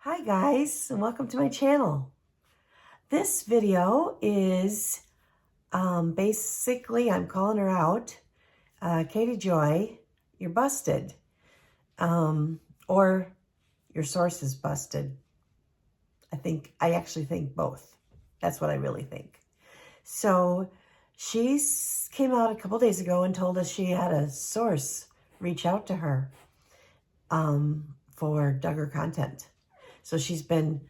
Hi guys, and welcome to my channel. This video is basically I'm calling her out. Katie Joy, you're busted. Or your source is busted. I actually think both. That's what I really think. So she came out a couple days ago and told us she had a source reach out to her for Duggar content. So she's been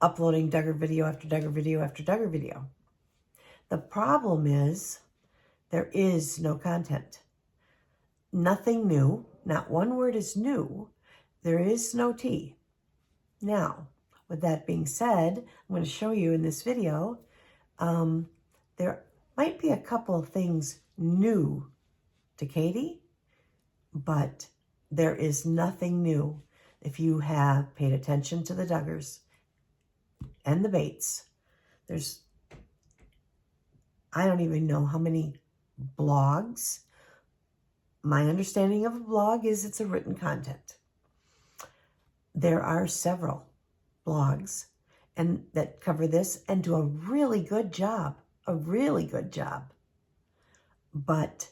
uploading Duggar video after Duggar video after Duggar video. The problem is there is no content. Nothing new. Not one word is new. There is no tea. Now, with that being said, I'm going to show you in this video, there might be a couple of things new to Katie, but there is nothing new. If you have paid attention to the Duggars and the Bates, I don't even know how many blogs. My understanding of a blog is it's a written content. There are several blogs and that cover this and do a really good job, But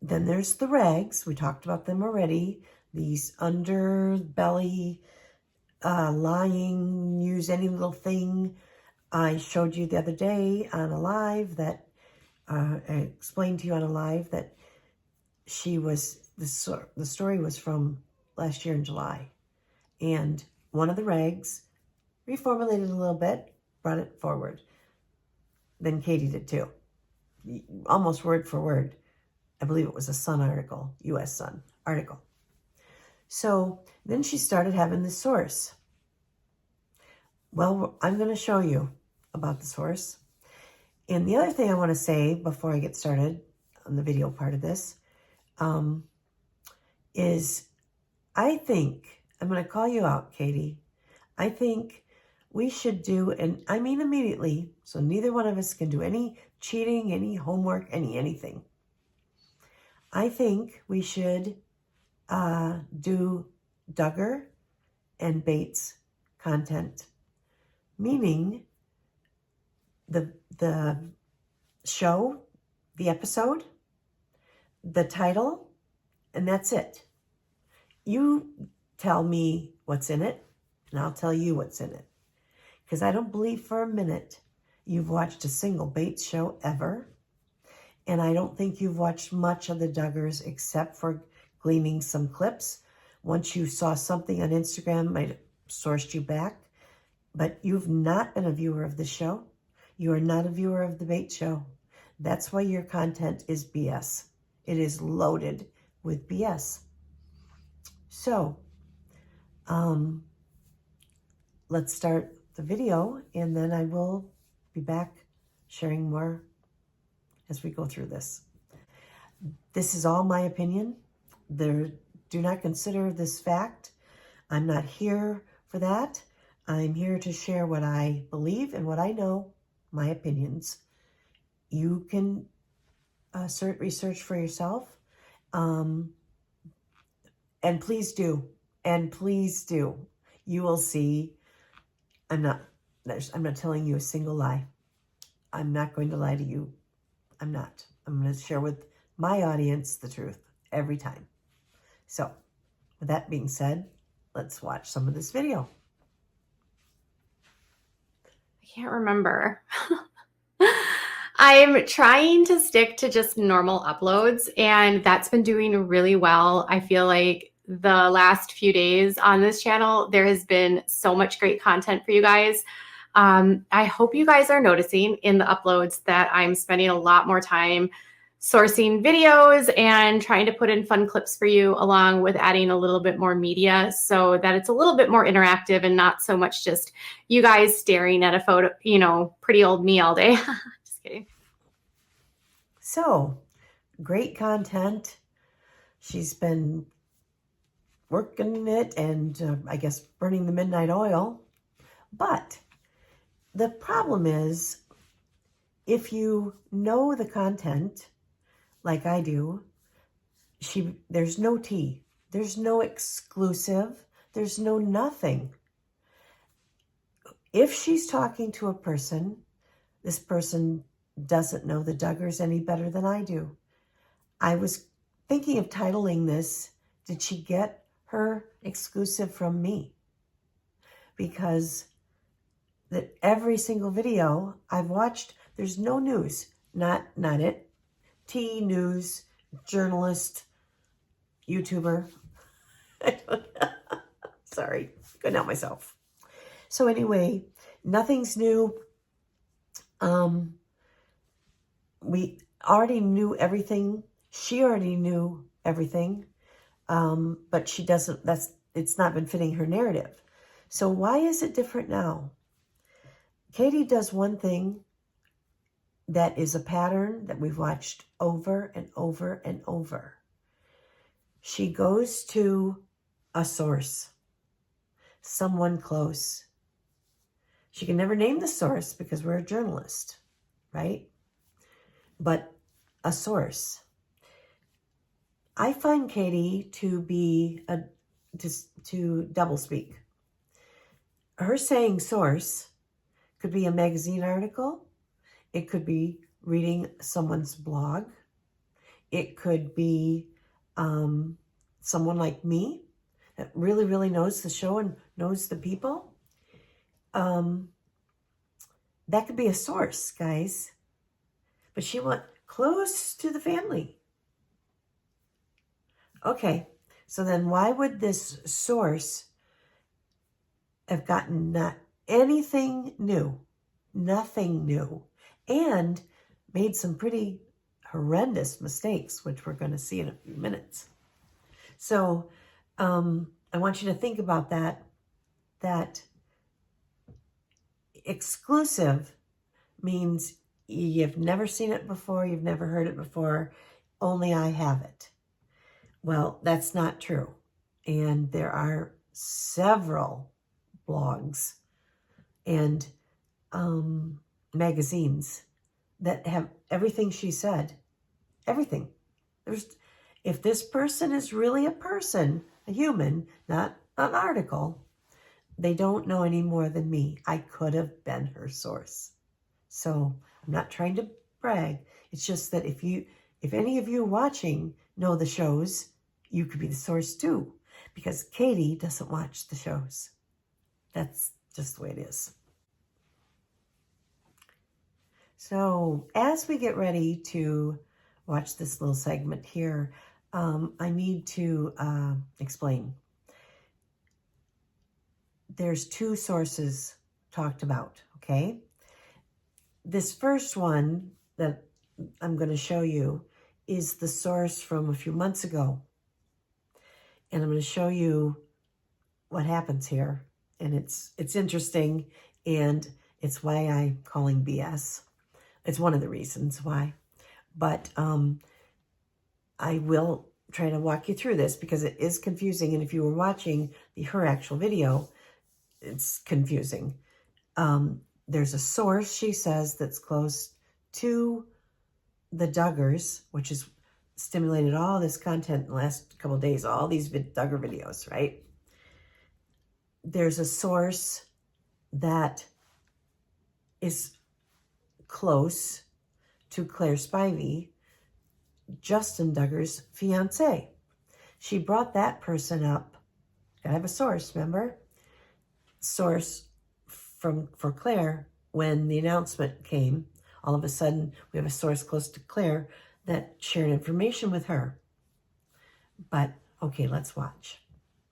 then there's the rags. We talked about them already. These underbelly, lying, use any little thing. I showed you the other day on a live that, I explained to you on a live that the story was from last year in July. And one of the rags reformulated a little bit, brought it forward. Then Katie did too. Almost word for word. I believe it was a Sun article, US Sun article. So then she started having the source. Well, I'm going to show you about the source. And the other thing I want to say before I get started on the video part of this is I think, I'm going to call you out, Katie. I think we should do, and I mean immediately, so neither one of us can do any cheating, any homework, anything. I think we should do Duggar and Bates content, meaning the show, the episode, the title, and that's it. You tell me what's in it, and I'll tell you what's in it. Because I don't believe for a minute you've watched a single Bates show ever. And I don't think you've watched much of the Duggars except for gleaning some clips. Once you saw something on Instagram, might have sourced you back. But you've not been a viewer of the show. You are not a viewer of the Bates show. That's why your content is BS. It is loaded with BS. So, let's start the video, and then I will be back sharing more as we go through this. This is all my opinion. Do not consider this fact. I'm not here for that. I'm here to share what I believe and what I know, my opinions. You can research for yourself. And please do. You will see. I'm not telling you a single lie. I'm not going to lie to you. I'm not. I'm going to share with my audience the truth every time. So, with that being said, let's watch some of this video. I can't remember. I'm trying to stick to just normal uploads, and that's been doing really well. I feel like the last few days on this channel, there has been so much great content for you guys. I hope you guys are noticing in the uploads that I'm spending a lot more time sourcing videos and trying to put in fun clips for you, along with adding a little bit more media so that it's a little bit more interactive and not so much just you guys staring at a photo, pretty old me all day. Just kidding. So, great content. She's been working it and I guess burning the midnight oil. But the problem is, if you know the content, like I do, there's no tea. There's no exclusive. There's no nothing. If she's talking to a person, this person doesn't know the Duggars any better than I do. I was thinking of titling this, Did She Get Her Exclusive From Me? Because that every single video I've watched, there's no news. Not it. News, journalist, YouTuber. Sorry, couldn't help myself. So anyway, nothing's new. We already knew everything. She already knew everything. But she doesn't, it's not been fitting her narrative. So why is it different now? Katie does one thing that is a pattern that we've watched over and over and over. She goes to a source, someone close. She can never name the source because we're a journalist, right? But a source. I find Katie to be to doublespeak. Her saying source could be a magazine article. It could be reading someone's blog. It could be someone like me that really, really knows the show and knows the people. That could be a source, guys. But she went close to the family. Okay, so then why would this source have gotten not anything new, nothing new, and made some pretty horrendous mistakes, which we're going to see in a few minutes. So I want you to think about that exclusive means you've never seen it before, you've never heard it before, only I have it. Well, that's not true. And there are several blogs and magazines that have everything she said. Everything. If this person is really a person, a human, not an article, they don't know any more than me. I could have been her source. So I'm not trying to brag. It's just that if any of you watching know the shows, you could be the source too, because Katie doesn't watch the shows. That's just the way it is. So as we get ready to watch this little segment here, I need to explain. There's two sources talked about, okay? This first one that I'm going to show you is the source from a few months ago. And I'm going to show you what happens here. And it's interesting, and it's why I'm calling BS. It's one of the reasons why. But I will try to walk you through this because it is confusing. And if you were watching her actual video, it's confusing. There's a source, she says, that's close to the Duggars, which has stimulated all this content in the last couple of days, all these Duggar videos, right? There's a source that is close to Claire Spivey, Justin Duggar's fiance. She brought that person up. Gotta have a source, remember? Source for Claire, when the announcement came, all of a sudden we have a source close to Claire that shared information with her. But okay, let's watch.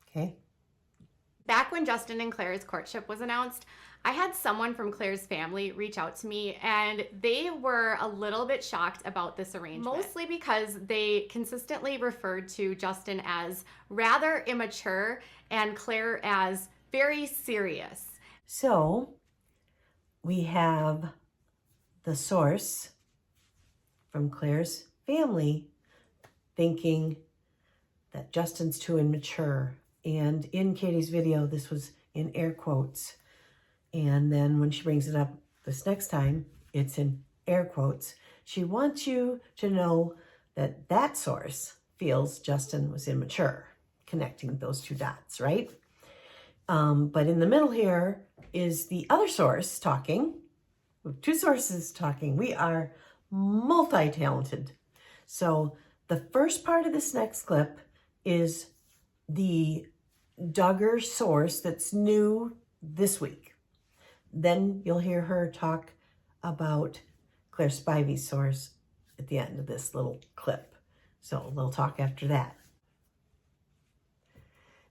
Okay. Back when Justin and Claire's courtship was announced, I had someone from Claire's family reach out to me, and they were a little bit shocked about this arrangement. Mostly because they consistently referred to Justin as rather immature and Claire as very serious. So we have the source from Claire's family thinking that Justin's too immature. And in Katie's video, this was in air quotes. And then when she brings it up this next time, it's in air quotes. She wants you to know that that source feels Justin was immature. connecting those two dots, right? But in the middle here is the other source talking. We have two sources talking. We are multi-talented. So the first part of this next clip is the Duggar source that's new this week. Then you'll hear her talk about Claire Spivey's source at the end of this little clip. So they'll talk after that.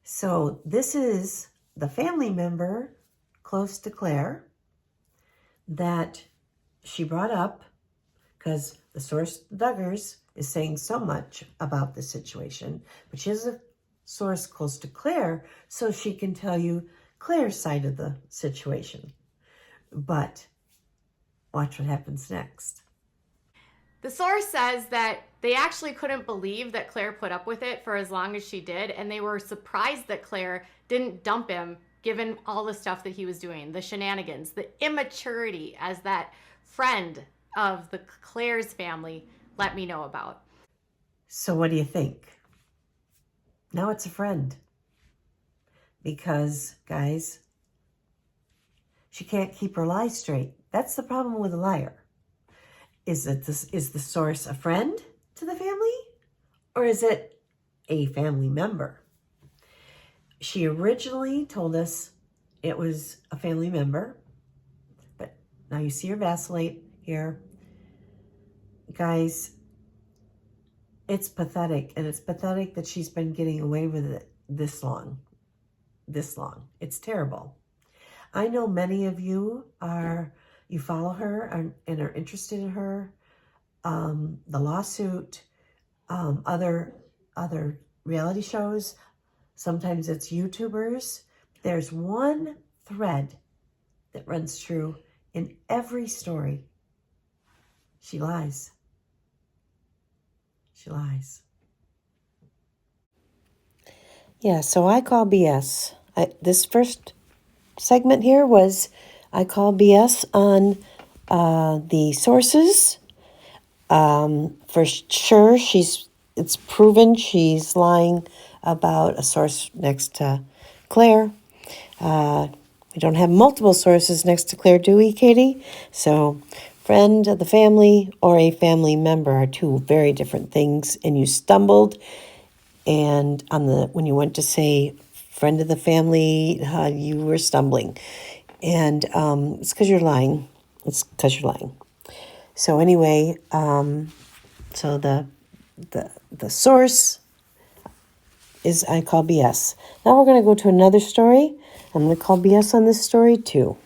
So this is the family member close to Claire that she brought up because the source, Duggars, is saying so much about the situation, but she has a source close to Claire so she can tell you Claire's side of the situation. But watch what happens next. The source says that they actually couldn't believe that Claire put up with it for as long as she did, and they were surprised that Claire didn't dump him given all the stuff that he was doing, the shenanigans, the immaturity, as that friend of the Claire's family let me know about. So what do you think? Now it's a friend. Because, guys, she can't keep her lies straight. That's the problem with a liar. Is the source a friend to the family? Or is it a family member? She originally told us it was a family member, but now you see her vacillate here. Guys, it's pathetic, and it's pathetic that she's been getting away with it this long. It's terrible. I know many of you follow her and are interested in her. The lawsuit, other reality shows, sometimes it's YouTubers. There's one thread that runs true in every story. She lies. She lies. Yeah, so I call BS. This first segment here was I call BS on the sources. For sure, it's proven she's lying about a source next to Claire. We don't have multiple sources next to Claire, do we, Katie? So friend of the family or a family member are two very different things, and you stumbled, and when you went to say friend of the family, you were stumbling, and it's because you're lying. So anyway, so the source is I call BS. Now we're going to go to another story. I'm going to call BS on this story too.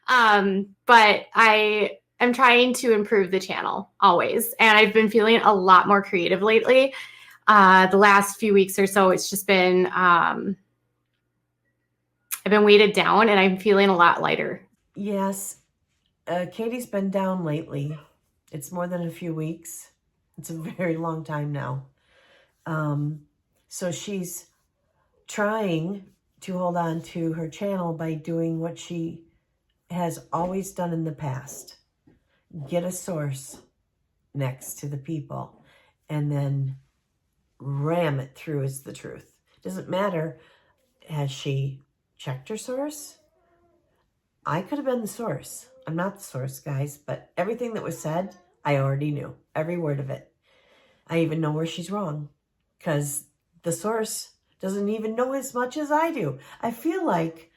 But I am trying to improve the channel always, and I've been feeling a lot more creative lately. The last few weeks or so, it's just been I've been weighted down, and I'm feeling a lot lighter. Yes, Katie's been down lately. It's more than a few weeks. It's a very long time now. So she's trying to hold on to her channel by doing what she has always done in the past. Get a source next to the people and then ram it through as the truth. Doesn't matter, has she checked her source? I could have been the source. I'm not the source, guys, but everything that was said, I already knew. Every word of it. I even know where she's wrong because the source doesn't even know as much as I do. I feel like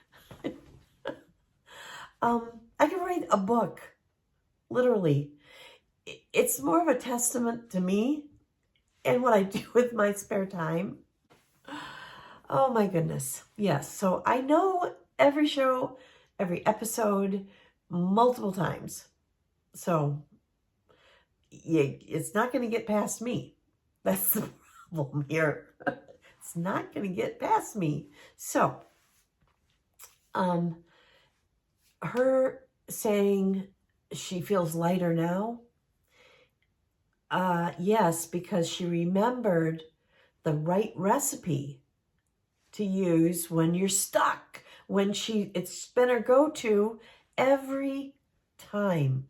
I could write a book, literally. It's more of a testament to me and what I do with my spare time. Oh my goodness. Yes, so I know every show, every episode, multiple times. So it's not going to get past me. That's the problem here. It's not going to get past me. So, her saying she feels lighter now. Yes, because she remembered the right recipe to use when you're stuck. It's been her go-to every time.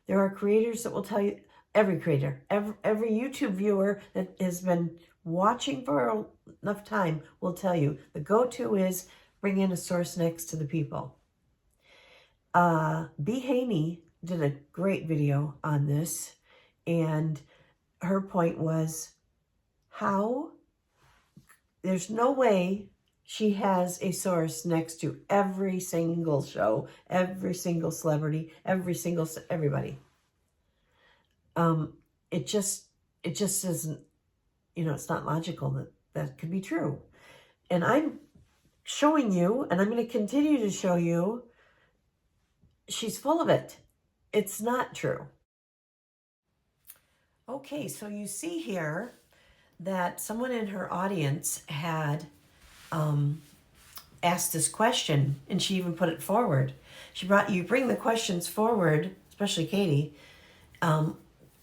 There are creators that will tell you, every creator, every YouTube viewer that has been watching for enough time will tell you the go-to is bring in a source next to the people. B. Haney did a great video on this, and her point was how there's no way she has a source next to every single show, every single celebrity, everybody. It just isn't, it's not logical that could be true. And I'm showing you, and I'm going to continue to show you, she's full of it. It's not true. Okay, so you see here that someone in her audience had asked this question, and she even put it forward. You bring the questions forward, especially Katie.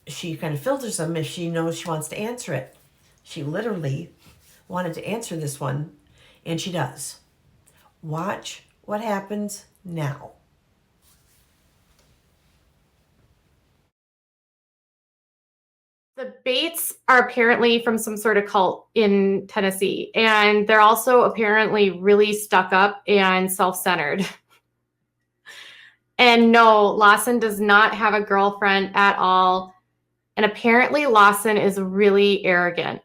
She kind of filters them if she knows she wants to answer it. She literally wanted to answer this one, and she does. Watch what happens now. The Bates are apparently from some sort of cult in Tennessee, and they're also apparently really stuck up and self-centered. And no, Lawson does not have a girlfriend at all. And apparently Lawson is really arrogant.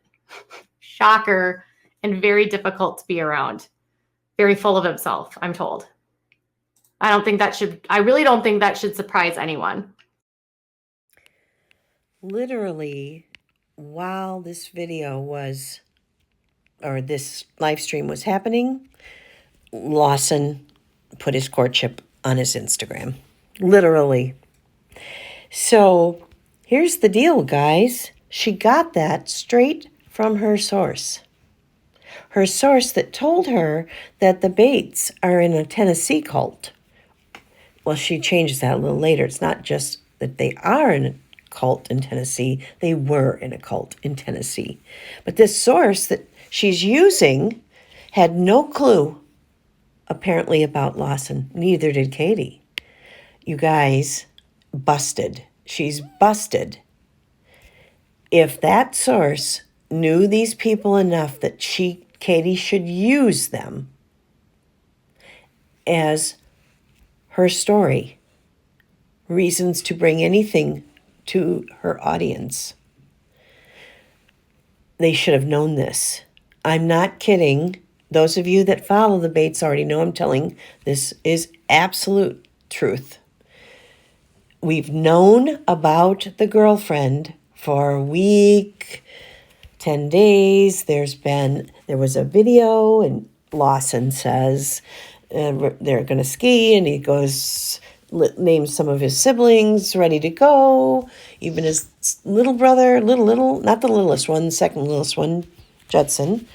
Shocker, and very difficult to be around. Very full of himself, I'm told. I really don't think that should surprise anyone. Literally, while this this live stream was happening, Lawson put his courtship on his Instagram. Literally. So here's the deal, guys. She got that straight from her source. Her source that told her that the Bates are in a Tennessee cult. Well, she changes that a little later. It's not just that they are in a cult in Tennessee. They were in a cult in Tennessee. But this source that she's using had no clue, apparently, about Lawson. Neither did Katie. You guys, busted. She's busted. If that source knew these people enough that Katie should use them as her story, reasons to bring anything to her audience, they should have known this. I'm not kidding. Those of you that follow the Bates already know I'm telling this is absolute truth. We've known about the girlfriend for a week, 10 days. There was a video, and Lawson says they're going to ski, and he names some of his siblings ready to go, even his little brother, not the littlest one, the second littlest one, Judson,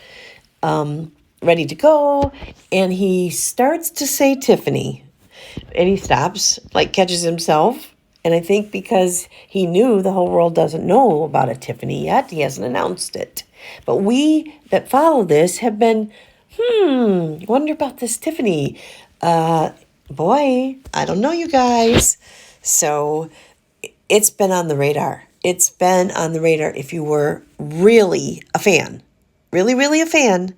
ready to go. And he starts to say Tiffany, and he stops, catches himself. And I think because he knew the whole world doesn't know about a Tiffany yet, he hasn't announced it. But we that follow this have been, wonder about this Tiffany. Boy, I don't know, you guys. So it's been on the radar. It's been on the radar. If you were really a fan, really a fan,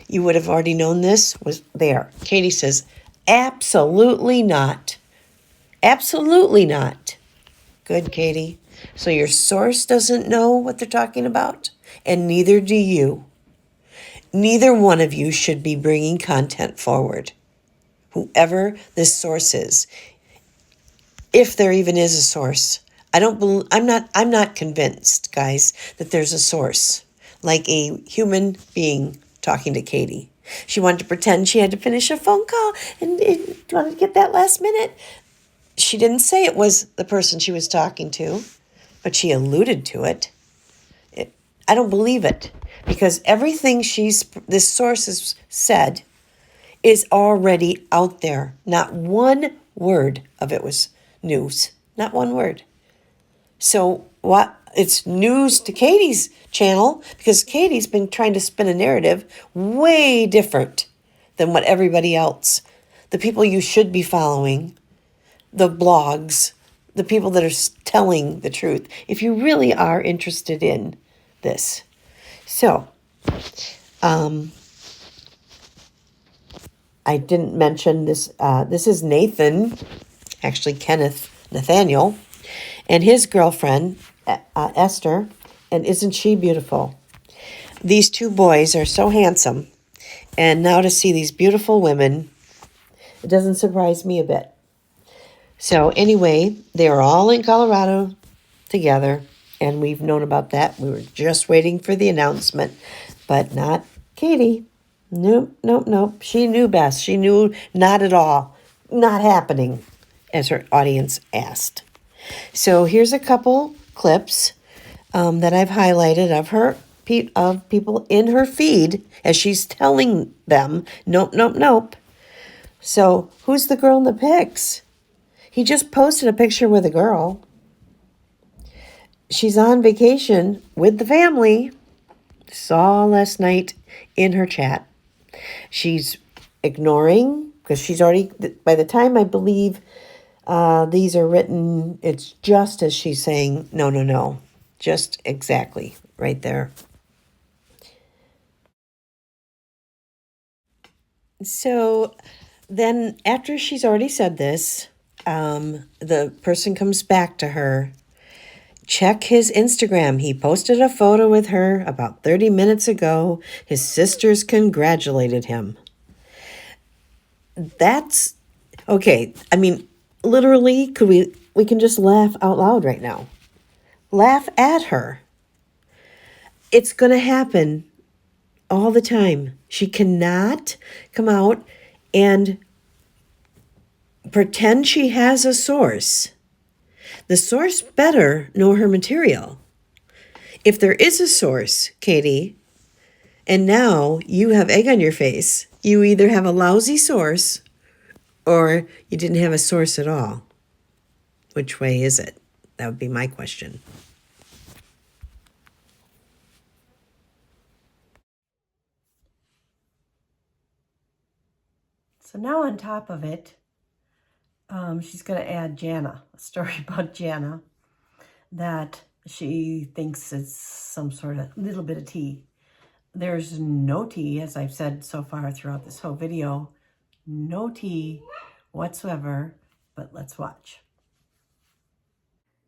you would have already known this was there. Katie says, absolutely not. Absolutely not. Good, Katie. So your source doesn't know what they're talking about, and neither do you. Neither one of you should be bringing content forward. Whoever this source is, if there even is a source. I'm not convinced, guys, that there's a source, like a human being talking to Katie. She wanted to pretend she had to finish a phone call and wanted to get that last minute. She didn't say it was the person she was talking to, but she alluded to it. I don't believe it, because everything this source has said is already out there. Not one word of it was news. Not one word. So what? It's news to Katie's channel, because Katie's been trying to spin a narrative way different than what everybody else, the people you should be following, the blogs, the people that are telling the truth, if you really are interested in this. So, I didn't mention this. This is Nathan, actually Kenneth Nathaniel, and his girlfriend, Esther. And isn't she beautiful? These two boys are so handsome. And now to see these beautiful women, it doesn't surprise me a bit. So anyway, they're all in Colorado together, and we've known about that. We were just waiting for the announcement, but not Katie. Nope, nope, nope. She knew best. She knew not at all, not happening, as her audience asked. So here's a couple clips that I've highlighted of people in her feed as she's telling them, nope, nope, nope. So who's the girl in the pics? He just posted a picture with a girl. She's on vacation with the family. Saw last night in her chat. She's ignoring, because she's already, by the time I believe these are written, it's just as she's saying, no, no, no. Just exactly right there. So then after she's already said this, the person comes back to her. Check his Instagram. He posted a photo with her about 30 minutes ago. His sisters congratulated him. That's okay. I mean, literally, we can just laugh out loud right now. Laugh at her. It's going to happen all the time. She cannot come out and pretend she has a source. The source better know her material. If there is a source, Katie, and now you have egg on your face, you either have a lousy source or you didn't have a source at all. Which way is it? That would be my question. So now on top of it, she's going to add Jana, a story about Jana, that she thinks it's some sort of little bit of tea. There's no tea, as I've said so far throughout this whole video, no tea whatsoever, but let's watch.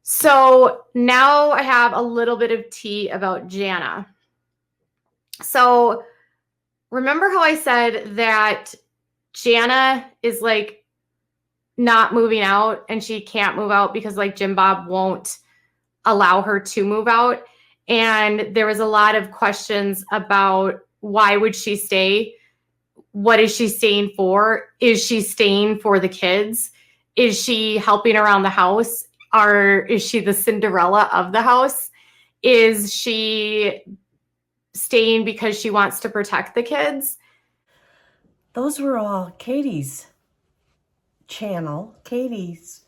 So now I have a little bit of tea about Jana. So remember how I said that Jana is like not moving out and she can't move out because like Jim Bob won't allow her to move out. And there was a lot of questions about why would she stay? What is she staying for? Is she staying for the kids? Is she helping around the house? Or is she the Cinderella of the house? Is she staying because she wants to protect the kids? Those were all Katie's channel, Katie's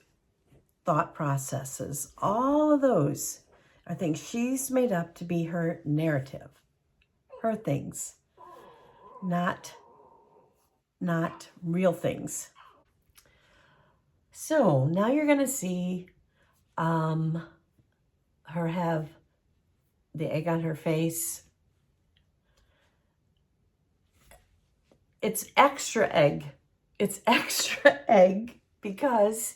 thought processes. All of those are things she's made up to be her narrative, her things, not real things. So now you're going to see her have the egg on her face. It's extra egg. It's extra egg because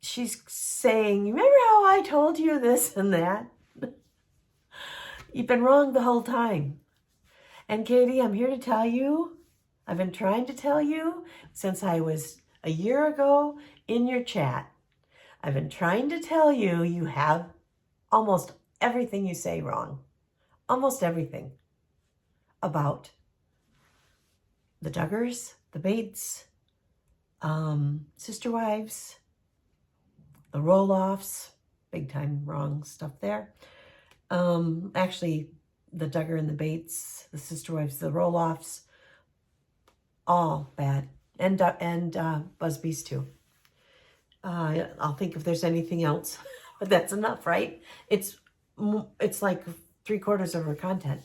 she's saying, remember how I told you this and that? You've been wrong the whole time. And Katie, I'm here to tell you, I've been trying to tell you since I was a year ago in your chat. I've been trying to tell you, you have almost everything you say wrong. Almost everything about the Duggars, the Bates, Sister Wives, the Roloffs, big time wrong stuff there. Actually, the Duggar and the Bates, the Sister Wives, the Roloffs, all bad. And Busby's too. I'll think if there's anything else, but that's enough, right? It's like 3/4 of her content.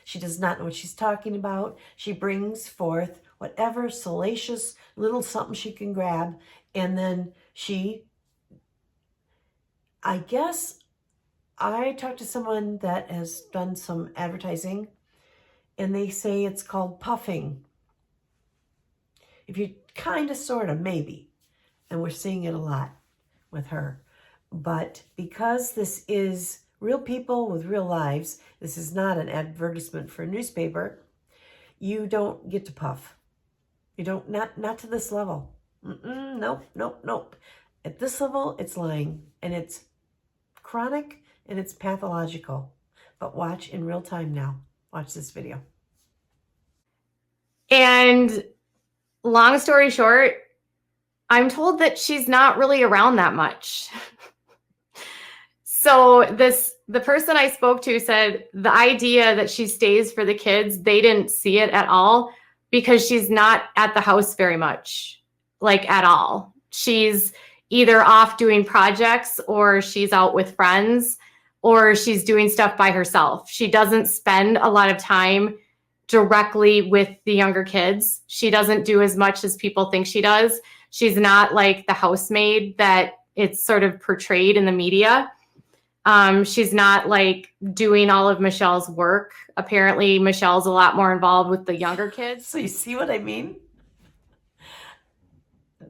She does not know what she's talking about. She brings forth whatever salacious little something she can grab, and then I guess I talked to someone that has done some advertising, and they say it's called puffing. If you kind of, sort of, maybe. And we're seeing it a lot with her. But because this is real people with real lives, this is not an advertisement for a newspaper, you don't get to puff. You don't, not to this level. Nope. At this level, it's lying, and it's chronic, and it's pathological. But watch in real time now. Watch this video. And long story short, I'm told that she's not really around that much. So the person I spoke to said the idea that she stays for the kids, they didn't see it at all because she's not at the house very much, like at all. She's either off doing projects, or she's out with friends, or she's doing stuff by herself. She doesn't spend a lot of time directly with the younger kids. She doesn't do as much as people think she does. She's not like the housemaid that it's sort of portrayed in the media. She's not like doing all of Michelle's work. Apparently, Michelle's a lot more involved with the younger kids. So you see what I mean?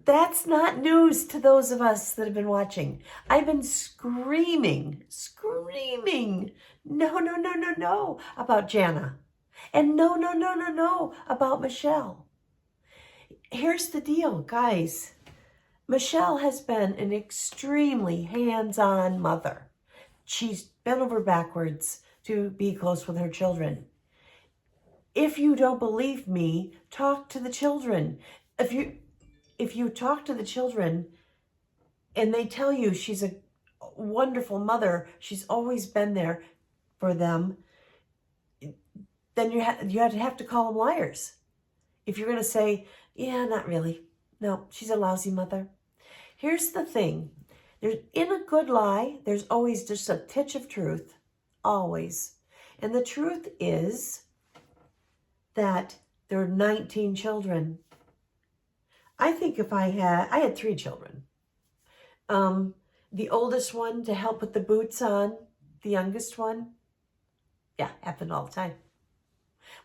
That's not news to those of us that have been watching. I've been screaming, no, about Jana. And no, about Michelle. Here's the deal, guys. Michelle has been an extremely hands-on mother. She's bent over backwards to be close with her children. If you don't believe me, talk to the children. If you talk to the children and they tell you she's a wonderful mother, she's always been there for them, then you have to call them liars. If you're going to say, yeah, not really. No, she's a lousy mother. Here's the thing. In a good lie, there's always just a titch of truth. Always. And the truth is that there are 19 children. I think if I had 3 children. The oldest one to help with the boots on, the youngest one, yeah, happened all the time.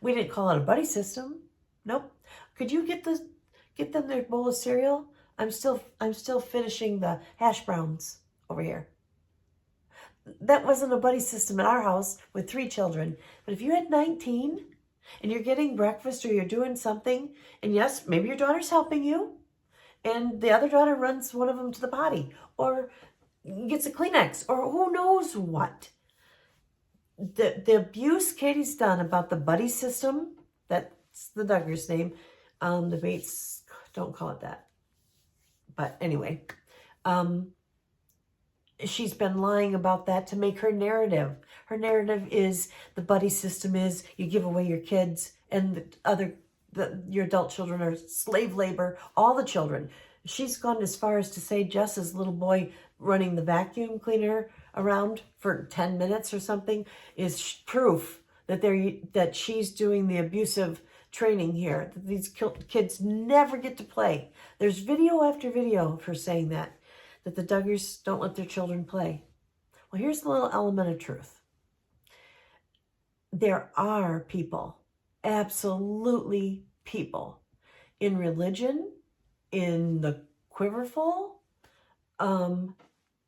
We didn't call it a buddy system. Nope. Could you get them their bowl of cereal? I'm still finishing the hash browns over here. That wasn't a buddy system at our house with 3 children. But if you had 19 and you're getting breakfast or you're doing something, and yes, maybe your daughter's helping you, and the other daughter runs one of them to the potty or gets a Kleenex or who knows what. The abuse Katie's done about the buddy system, that's the Duggars' name. The Bates don't call it that. But anyway, she's been lying about that to make her narrative. Her narrative is the buddy system is you give away your kids and your adult children are slave labor, all the children. She's gone as far as to say Jess's little boy running the vacuum cleaner around for 10 minutes or something is proof that she's doing the abusive training here, that these kids never get to play. There's video after video of her saying that the Duggars don't let their children play. Well, here's the little element of truth. There are people, absolutely people, in religion, in the Quiverful,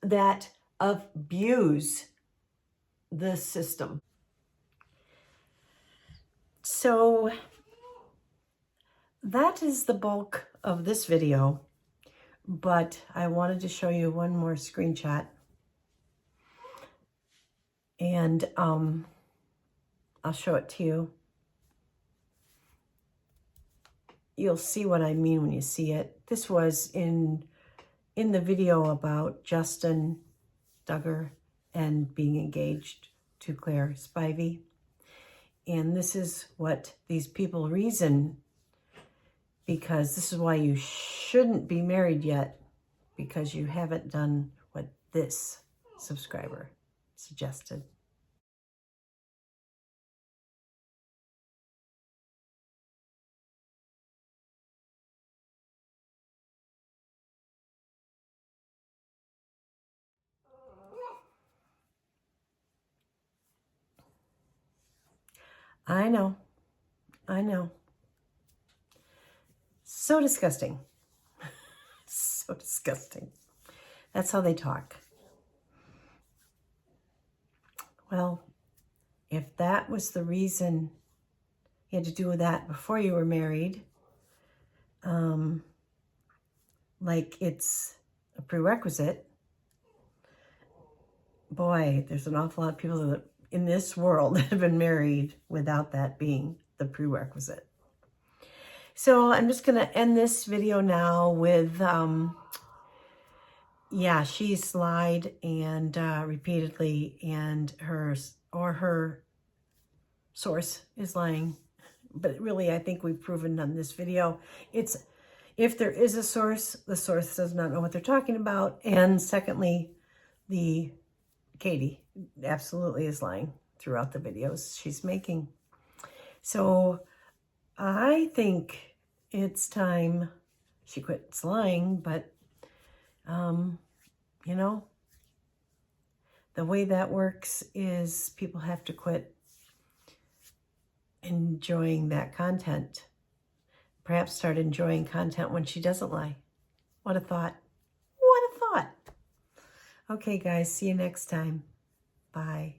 that abuse the system. So that is the bulk of this video, but I wanted to show you one more screenshot. And I'll show it to you. You'll see what I mean when you see it. This was in the video about Justin Duggar and being engaged to Claire Spivey. And this is what these people reason, because this is why you shouldn't be married yet, because you haven't done what this subscriber suggested. I know. I know. So disgusting. So disgusting. That's how they talk. Well, if that was the reason you had to do that before you were married, like it's a prerequisite, boy, there's an awful lot of people that in this world that have been married without that being the prerequisite. So I'm just going to end this video now with, yeah, she's lied and repeatedly, and her source is lying. But really, I think we've proven on this video, it's if there is a source, the source does not know what they're talking about. And secondly, Katie absolutely is lying throughout the videos she's making. So I think it's time she quits lying, but you know, the way that works is people have to quit enjoying that content. Perhaps start enjoying content when she doesn't lie. What a thought. What a thought. Okay, guys, see you next time. Bye.